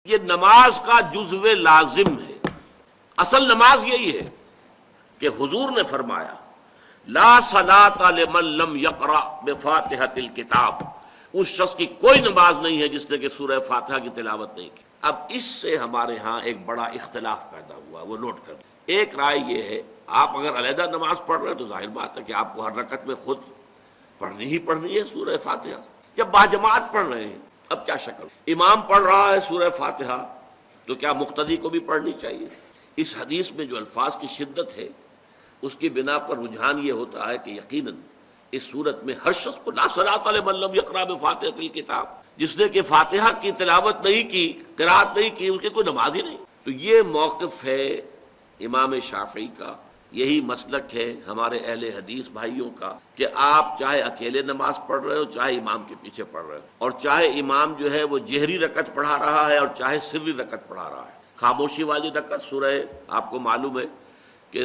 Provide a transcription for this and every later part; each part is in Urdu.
یہ نماز کا جزو لازم ہے. اصل نماز یہی ہے کہ حضور نے فرمایا لا صلاۃ لمن لم یقرأ بفاتحۃ الکتاب، اس شخص کی کوئی نماز نہیں ہے جس نے کہ سورہ فاتحہ کی تلاوت نہیں کی. اب اس سے ہمارے ہاں ایک بڑا اختلاف پیدا ہوا، وہ نوٹ کر. ایک رائے یہ ہے آپ اگر علیحدہ نماز پڑھ رہے ہیں تو ظاہر بات ہے کہ آپ کو ہر رکعت میں خود پڑھنی ہی پڑھنی ہے سورہ فاتحہ. جب باجماعت پڑھ رہے ہیں اب کیا شکل، امام پڑھ رہا ہے سورہ فاتحہ تو کیا مقتدی کو بھی پڑھنی چاہیے؟ اس حدیث میں جو الفاظ کی شدت ہے اس کی بنا پر رجحان یہ ہوتا ہے کہ یقیناً اس صورت میں ہر شخص کو لا صلاۃ لمن لم یقرأ بفاتحۃ الکتاب، جس نے کہ فاتحہ کی تلاوت نہیں کی، قرات نہیں کی، اس کی کوئی نماز ہی نہیں. تو یہ موقف ہے امام شافعی کا، یہی مسلک ہے ہمارے اہل حدیث بھائیوں کا کہ آپ چاہے اکیلے نماز پڑھ رہے ہو، چاہے امام کے پیچھے پڑھ رہے ہو، اور چاہے امام جو ہے وہ جہری رکعت پڑھا رہا ہے اور چاہے سری رکعت پڑھا رہا ہے. خاموشی والی رکعت سورہ، آپ کو معلوم ہے کہ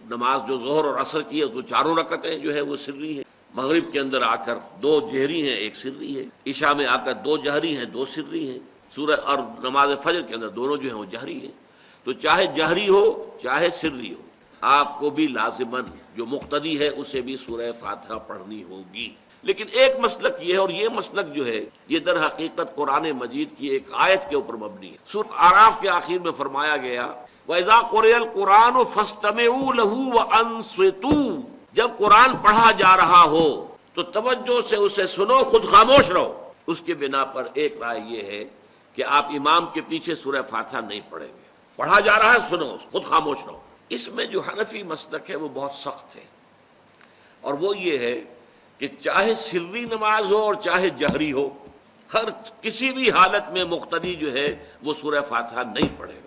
نماز جو ظہر اور عصر کی ہے تو چاروں رکعتیں جو ہے وہ سری ہیں. مغرب کے اندر آ کر دو جہری ہیں ایک سری ہے، عشاء میں آ کر دو جہری ہیں دو سری ہیں، سورہ اور نماز فجر کے اندر دونوں جو ہیں وہ جہری ہیں. تو چاہے جہری ہو چاہے سری ہو آپ کو بھی لازماً جو مقتدی ہے اسے بھی سورہ فاتحہ پڑھنی ہوگی. لیکن ایک مسلک یہ ہے، اور یہ مسلک جو ہے یہ در حقیقت قرآن مجید کی ایک آیت کے اوپر مبنی ہے. سورہ اعراف کے آخر میں فرمایا گیا وَإِذَا قُرِئَ الْقُرْآنُ فَاسْتَمِعُوا لَهُ وَأَنصِتُوا، جب قرآن پڑھا جا رہا ہو تو توجہ سے اسے سنو، خود خاموش رہو. اس کے بنا پر ایک رائے یہ ہے کہ آپ امام کے پیچھے سورہ فاتحہ نہیں پڑھیں گے. پڑھا جا رہا ہے سنو، خود خاموش رہو. اس میں جو حنفی مسلک ہے وہ بہت سخت ہے، اور وہ یہ ہے کہ چاہے سری نماز ہو اور چاہے جہری ہو، ہر کسی بھی حالت میں مقتدی جو ہے وہ سورہ فاتحہ نہیں پڑھے گا.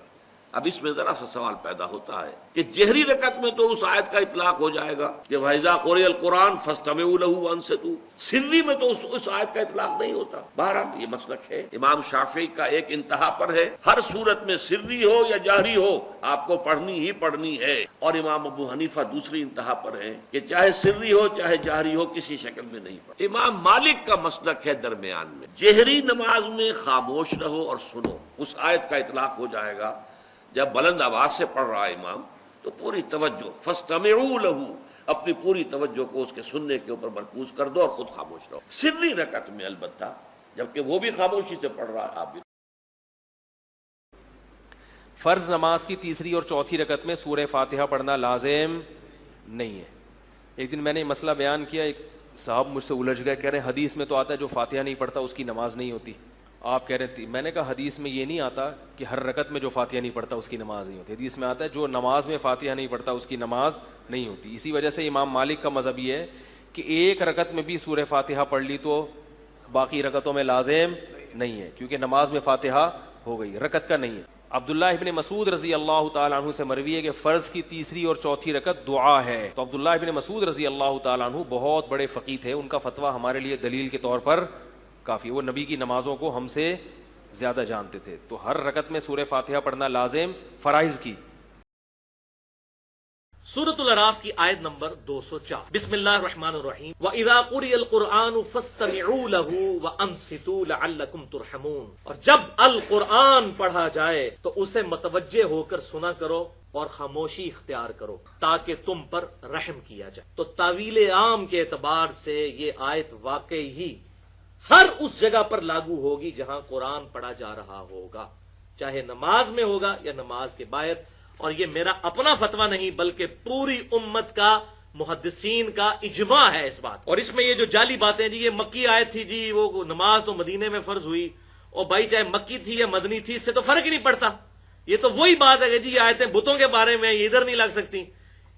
اب اس میں ذرا سا سوال پیدا ہوتا ہے کہ جہری رکعت میں تو اس آیت کا اطلاق ہو جائے گا کہ وَإِذَا قُرِئَ الْقُرْآنُ فَاسْتَمِعُوا لَهُ وَأَنصِتُوا، سری میں تو اس آیت کا اطلاق نہیں ہوتا. بہرحال یہ مسلک ہے امام شافعی کا، ایک انتہا پر ہے ہر صورت میں سری ہو یا جہری ہو آپ کو پڑھنی ہی پڑھنی ہے. اور امام ابو حنیفہ دوسری انتہا پر ہے کہ چاہے سری ہو چاہے جہری ہو کسی شکل میں نہیں پڑھ. امام مالک کا مسلک ہے درمیان میں، جہری نماز میں خاموش رہو اور سنو، اس آیت کا اطلاق ہو جائے گا. جب بلند آواز سے پڑھ رہا ہے امام تو پوری توجہ فاستمعوا له، اپنی پوری توجہ کو اس کے سننے کے اوپر مرکوز کر دو اور خود خاموش رہو. سری رکعت میں البتہ جبکہ وہ بھی خاموشی سے پڑھ رہا ہے آپ بھی. فرض نماز کی تیسری اور چوتھی رکعت میں سورہ فاتحہ پڑھنا لازم نہیں ہے. ایک دن میں نے مسئلہ بیان کیا، ایک صاحب مجھ سے الجھ گئے، کہہ رہے ہیں حدیث میں تو آتا ہے جو فاتحہ نہیں پڑھتا اس کی نماز نہیں ہوتی. آپ کہہ رہے تھے، میں نے کہا حدیث میں یہ نہیں آتا کہ ہر رکعت میں جو فاتحہ نہیں پڑھتا اس کی نماز نہیں ہوتی. حدیث میں آتا ہے جو نماز میں فاتحہ نہیں پڑھتا اس کی نماز نہیں ہوتی. اسی وجہ سے امام مالک کا مذہب یہ ہے کہ ایک رکعت میں بھی سورہ فاتحہ پڑھ لی تو باقی رکعتوں میں لازم نہیں ہے، کیونکہ نماز میں فاتحہ ہو گئی، رکعت کا نہیں ہے. عبداللہ ابن مسعود رضی اللہ تعالیٰ عنہ سے مروی ہے کہ فرض کی تیسری اور چوتھی رکعت دعا ہے. تو عبداللہ ابن مسعود رضی اللہ تعالیٰ عنہ بہت بڑے فقیہ تھے، ان کا فتویٰ ہمارے لیے دلیل کے طور پر کافی. وہ نبی کی نمازوں کو ہم سے زیادہ جانتے تھے. تو ہر رکعت میں سورہ فاتحہ پڑھنا لازم. فرائض کی سورۃ الاعراف کی آیت نمبر 204، بسم اللہ الرحمن الرحیم وَإِذَا قُرِئَ الْقُرْآنُ فَاسْتَمِعُوا لَهُ وَأَنصِتُوا لَعَلَّكُمْ تُرْحَمُونَ، اور جب القرآن پڑھا جائے تو اسے متوجہ ہو کر سنا کرو اور خاموشی اختیار کرو تاکہ تم پر رحم کیا جائے. تو تعویل عام کے اعتبار سے یہ آیت واقعی ہی ہر اس جگہ پر لاگو ہوگی جہاں قرآن پڑھا جا رہا ہوگا، چاہے نماز میں ہوگا یا نماز کے باہر. اور یہ میرا اپنا فتویٰ نہیں بلکہ پوری امت کا، محدثین کا اجماع ہے اس بات. اور اس میں یہ جو جعلی باتیں جی یہ مکی آیت تھی، جی وہ نماز تو مدینے میں فرض ہوئی، اور بھائی چاہے مکی تھی یا مدنی تھی اس سے تو فرق ہی نہیں پڑتا. یہ تو وہی بات ہے کہ جی یہ آیتیں بتوں کے بارے میں یہ ادھر نہیں لگ سکتی.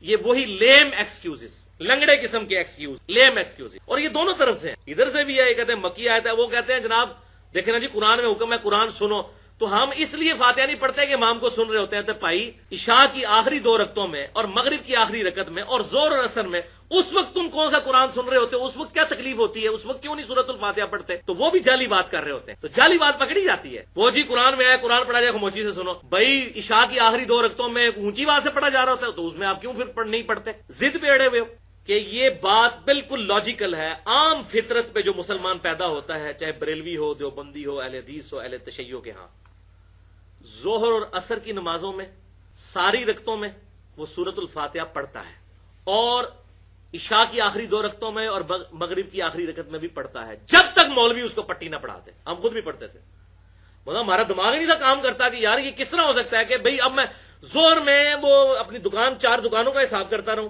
یہ وہی لیم ایکسکیوزز، لنگڑے قسم کے ایکسکیوز، لیم ایکسکیوز. اور یہ دونوں طرف سے ہیں، ادھر سے بھی ہے، یہ کہتے ہیں مکی آیت ہے، وہ کہتے ہیں جناب دیکھیں نا جی قرآن میں حکم ہے قرآن سنو. تو ہم اس لیے فاتحہ نہیں پڑھتے کہ امام کو سن رہے ہوتے ہیں. تو بھائی عشاء کی آخری دو رکعتوں میں اور مغرب کی آخری رکعت میں اور ظہر اور عصر میں اس وقت تم کون سا قرآن سن رہے ہوتے ہو؟ اس وقت کیا تکلیف ہوتی ہے؟ اس وقت کیوں نہیں سورۃ الفاتحہ پڑھتے؟ تو وہ بھی جعلی بات کر رہے ہوتے ہیں. تو جعلی بات پکڑی جاتی ہے. وہ جی قرآن میں آیا قرآن پڑھا جائے خاموشی سے سنو. بھائی عشاء کی آخری دو رکعتوں میں اونچی آواز سے پڑھا جا رہا ہوتا ہے تو اس میں آپ کیوں پھر نہیں پڑھتے؟ ضد پہ اڑے ہوئے ہو. کہ یہ بات بالکل لاجیکل ہے، عام فطرت پہ جو مسلمان پیدا ہوتا ہے، چاہے بریلوی ہو، دیوبندی ہو، اہل حدیث ہو، اہل تشیع کے ہاں ظہر اور عصر کی نمازوں میں ساری رکعتوں میں وہ سورۃ الفاتحہ پڑھتا ہے، اور عشاء کی آخری 2 رکعتوں میں اور مغرب کی آخری رکعت میں بھی پڑھتا ہے، جب تک مولوی اس کو پٹی نہ پڑھاتے۔ ہم خود بھی پڑھتے تھے، مطلب ہمارا دماغ ہی نہیں تھا کام کرتا کہ یار یہ کس طرح ہو سکتا ہے کہ بھئی اب میں ظہر میں وہ اپنی دکان 4 دکانوں کا حساب کرتا رہوں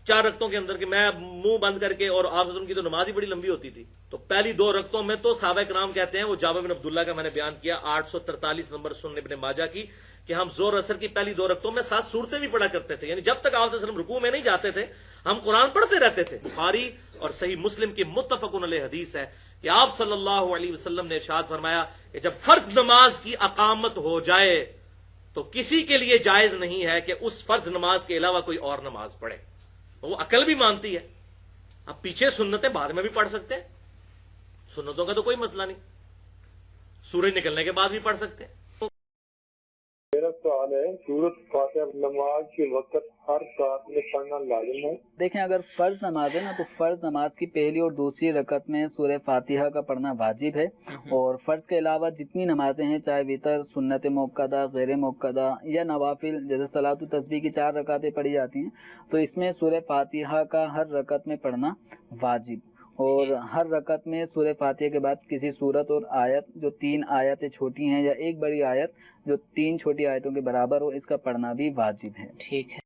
4 رکعتوں کے اندر کہ میں منہ بند کر کے، اور آپ کی تو نماز ہی بڑی لمبی ہوتی تھی، تو پہلی 2 رکعتوں میں تو صحابہ کرام کہتے ہیں، وہ جابر بن عبداللہ کا میں نے بیان کیا 843 نمبر سنن ابن ماجہ کی، کہ ہم ظہر اثر کی پہلی 2 رکعتوں میں 7 سورتیں بھی پڑھا کرتے تھے، یعنی جب تک آپ صلی اللہ علیہ وسلم رکوع میں نہیں جاتے تھے ہم قرآن پڑھتے رہتے تھے۔ بخاری اور صحیح مسلم کی متفق علیہ حدیث ہے کہ آپ صلی اللہ علیہ وسلم نے ارشاد فرمایا کہ جب فرض نماز کی اقامت ہو جائے تو کسی کے لیے جائز نہیں ہے کہ اس فرض نماز کے علاوہ کوئی اور نماز پڑھے۔ وہ عقل بھی مانتی ہے، اب پیچھے سنتیں بعد میں بھی پڑھ سکتے ہیں، سنتوں کا تو کوئی مسئلہ نہیں، سورج نکلنے کے بعد بھی پڑھ سکتے ہیں۔ میرا سوال ہے، سورۃ فاتحہ نماز کے وقت ہر ساتھ میں پڑھنا لازم ہے؟ دیکھیں، اگر فرض نماز ہے نا تو فرض نماز کی پہلی اور دوسری رکعت میں سورہ فاتحہ کا پڑھنا واجب ہے، اور فرض کے علاوہ جتنی نمازیں ہیں، چاہے وتر، سنت موقدہ، غیر موقدہ یا نوافل، جیسے صلاۃ التسبیح کی 4 رکعتیں پڑھی جاتی ہیں، تو اس میں سورہ فاتحہ کا ہر رکعت میں پڑھنا واجب، اور ہر رکعت میں سورہ فاتحہ کے بعد کسی سورت اور آیت جو 3 آیتیں چھوٹی ہیں یا ایک بڑی آیت جو 3 چھوٹی آیتوں کے برابر ہو، اس کا پڑھنا بھی واجب ہے۔ ٹھیک ہے۔